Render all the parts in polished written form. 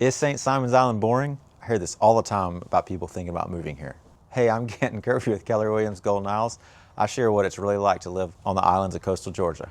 Is St. Simon's Island boring? I hear this all the time about people thinking about moving here. Hey, I'm Ganten Kirby with Keller Williams Golden Isles. I share what it's really like to live on the islands of coastal Georgia.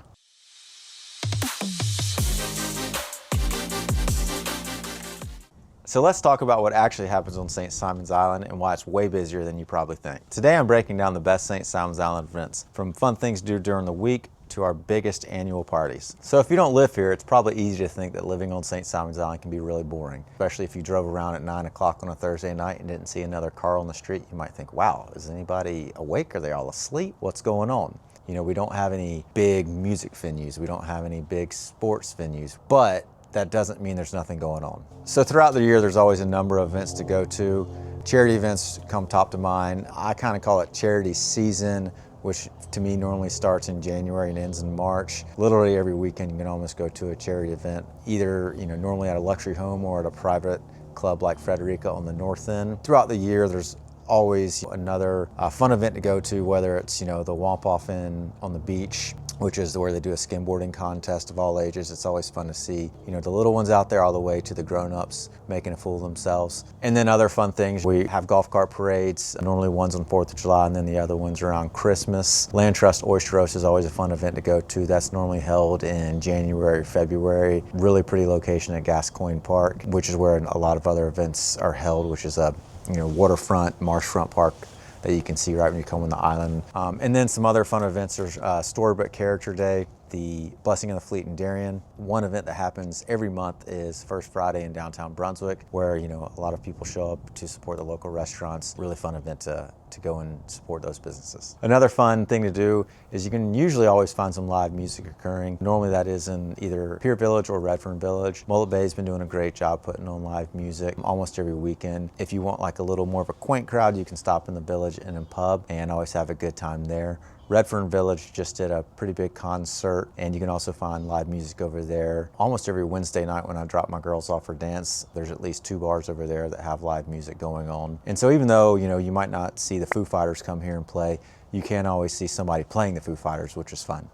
So let's talk about what actually happens on St. Simon's Island and why it's way busier than you probably think. Today I'm breaking down the best St. Simon's Island events, from fun things to do during the week to our biggest annual parties. So if you don't live here, it's probably easy to think that living on St. Simon's Island can be really boring, especially if you drove around at 9 o'clock on a Thursday night and didn't see another car on the street. You might think, wow, is anybody awake? Are they all asleep? What's going on? You know, we don't have any big music venues. We don't have any big sports venues, but that doesn't mean there's nothing going on. So throughout the year, there's always a number of events to go to. Charity events come top to mind. I kind of call it charity season, which to me normally starts in January and ends in March. Literally every weekend you can almost go to a charity event, either normally at a luxury home or at a private club like Frederica on the north end. Throughout the year, there's always another fun event to go to, whether it's the Womp-Off Inn on the beach, which is where they do a skimboarding contest of all ages. It's always fun to see, the little ones out there all the way to the grown-ups making a fool of themselves. And then other fun things, we have golf cart parades, normally one's on 4th of July and then the other one's around Christmas. Land Trust Oyster Roast is always a fun event to go to. That's normally held in January, February. Really pretty location at Gascoigne Park, which is where a lot of other events are held, which is a waterfront, marshfront park that you can see right when you come on the island. And then some other fun events. There's Storybook Character Day, the Blessing of the Fleet in Darien. One event that happens every month is First Friday in downtown Brunswick, where a lot of people show up to support the local restaurants. Really fun event to go and support those businesses. Another fun thing to do is you can usually always find some live music occurring. Normally that is in either Pier Village or Redfern Village. Mullet Bay's been doing a great job putting on live music almost every weekend. If you want like a little more of a quaint crowd, you can stop in the Village and in pub and always have a good time there. Redfern Village just did a pretty big concert, and you can also find live music over there. Almost every Wednesday night when I drop my girls off for dance, there's at least 2 bars over there that have live music going on. And so even though you might not see the Foo Fighters come here and play, you can always see somebody playing the Foo Fighters, which is fun.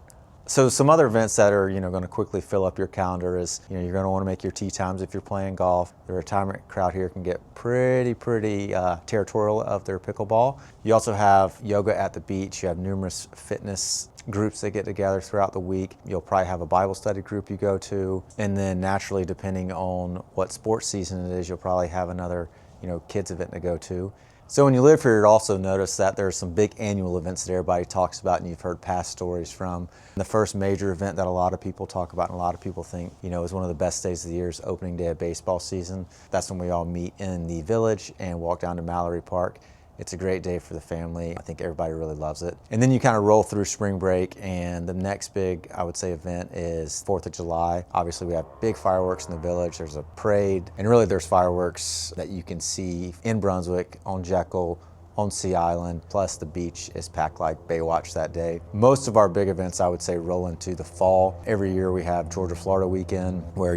So some other events that are going to quickly fill up your calendar is you're going to want to make your tee times if you're playing golf. The retirement crowd here can get pretty territorial of their pickleball. You also have yoga at the beach. You have numerous fitness groups that get together throughout the week. You'll probably have a Bible study group you go to, and then naturally, depending on what sports season it is, you'll probably have another kids event to go to. So when you live here, you'll also notice that there's some big annual events that everybody talks about and you've heard past stories from. The first major event that a lot of people talk about and a lot of people think, is one of the best days of the year is opening day of baseball season. That's when we all meet in the Village and walk down to Mallory Park. It's a great day for the family. I think everybody really loves it. And then you kind of roll through spring break, and the next big, I would say, event is 4th of July. Obviously, we have big fireworks in the Village. There's a parade, and really there's fireworks that you can see in Brunswick, on Jekyll, on Sea Island, plus the beach is packed like Baywatch that day. Most of our big events, I would say, roll into the fall. Every year we have Georgia Florida weekend, where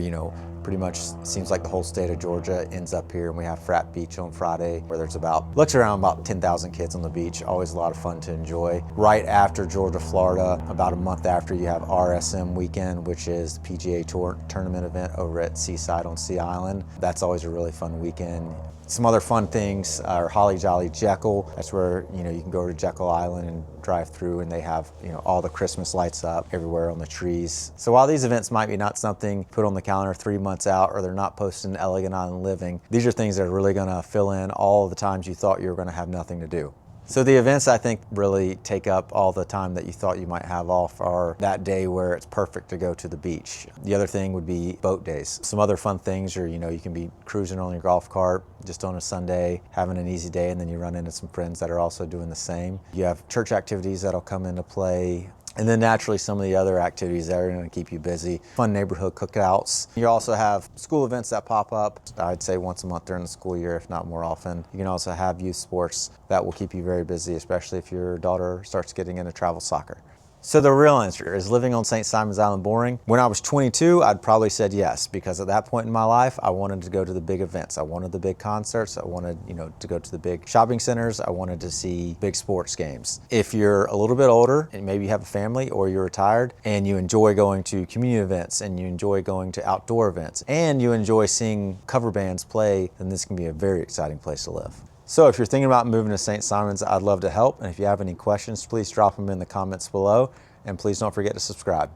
pretty much seems like the whole state of Georgia ends up here, and we have Frat Beach on Friday, where there's looks around about 10,000 kids on the beach. Always a lot of fun to enjoy. Right after Georgia Florida, about a month after, you have RSM weekend, which is the PGA Tour tournament event over at Seaside on Sea Island. That's always a really fun weekend. Some other fun things are Holly Jolly Jekyll. That's where you can go to Jekyll Island and drive through, and they have all the Christmas lights up everywhere on the trees. So while these events might be not something put on the calendar 3 months out, or they're not posted in Elegant Island Living, these are things that are really going to fill in all of the times you thought you were going to have nothing to do. So the events I think really take up all the time that you thought you might have off are that day where it's perfect to go to the beach. The other thing would be boat days. Some other fun things are, you can be cruising on your golf cart just on a Sunday, having an easy day, and then you run into some friends that are also doing the same. You have church activities that'll come into play. And then naturally some of the other activities that are going to keep you busy. Fun neighborhood cookouts. You also have school events that pop up, I'd say once a month during the school year, if not more often. You can also have youth sports that will keep you very busy, especially if your daughter starts getting into travel soccer. So the real answer is, living on St. Simons Island boring? When I was 22, I'd probably said yes, because at that point in my life, I wanted to go to the big events. I wanted the big concerts. I wanted, to go to the big shopping centers. I wanted to see big sports games. If you're a little bit older and maybe you have a family or you're retired and you enjoy going to community events and you enjoy going to outdoor events and you enjoy seeing cover bands play, then this can be a very exciting place to live. So if you're thinking about moving to St. Simons, I'd love to help. And if you have any questions, please drop them in the comments below. And please don't forget to subscribe.